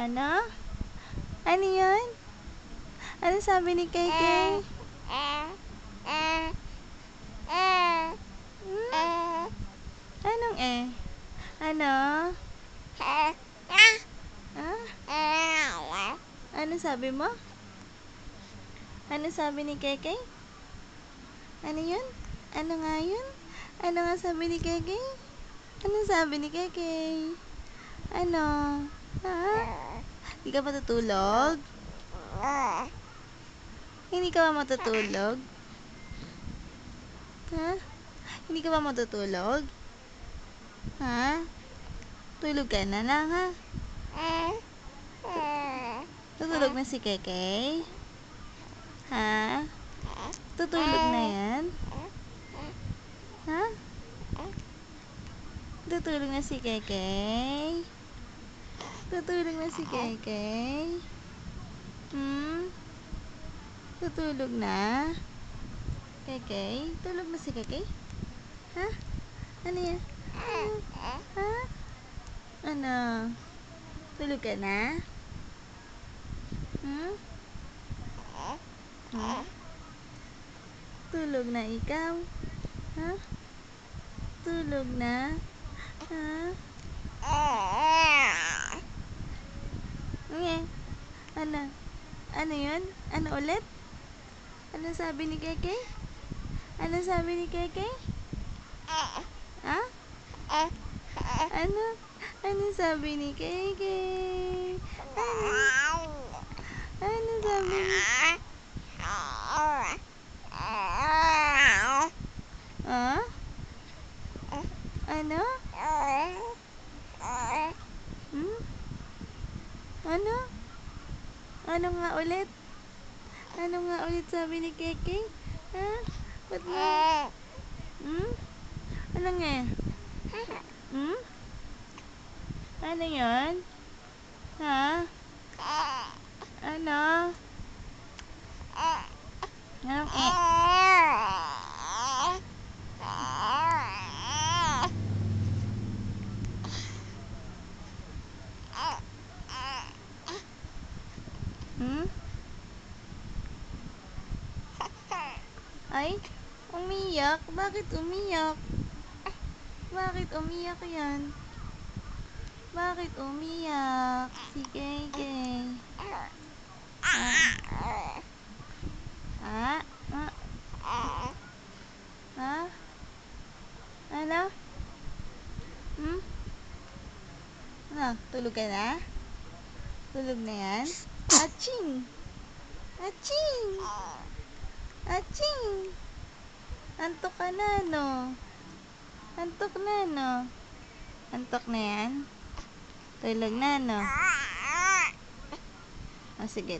Ano? Ano yun? Ano sabi ni Kay? Anong eh? Ano? Ano sabi mo? Ano sabi ni Kay? Ano yun? Ano nga yun? Ano nga sabi ni Kay? Ano sabi ni Kay? Ano? Ha? Hindi ka matutulog? Hindi ka ba matutulog? Ha? Hindi ka ba matutulog? Ha? Tulog ka na lang ha? Tutulog na si Kay? Ha? Tutulog na yan? Ha? Tutulog na si Kay? Tutulog na si Kay? Tutulog na? Kay? Tulog na si Kay? Ha? Ano yan? Ha? Ano? Tulog ka na? Tulog na ikaw? Ha? Tulog na? Ha? Ano? Ano yun? Ano ulit? Ano sabi ni Kay? Ano sabi ni Kay? Ha? Ano? Ano sabi ni Kay? Ano sabi ni... Ha? Ano? Ano? Ano nga ulit? Ano nga ulit sabi ni Kay? Ha? Ba't mo? Ano nga? Ano yun? Ha? Ano? Anong Ay, umiyak? Bakit umiyak? Bakit umiyak yan? Bakit umiyak? Si Kay. Ha? Ha? Ano? Ano? Tulog ka na? Tulog na yan? Aching! Aching! Aching! Antok ka na, no? Antok na, no? Antok na yan? Tulog na, no? O, sige.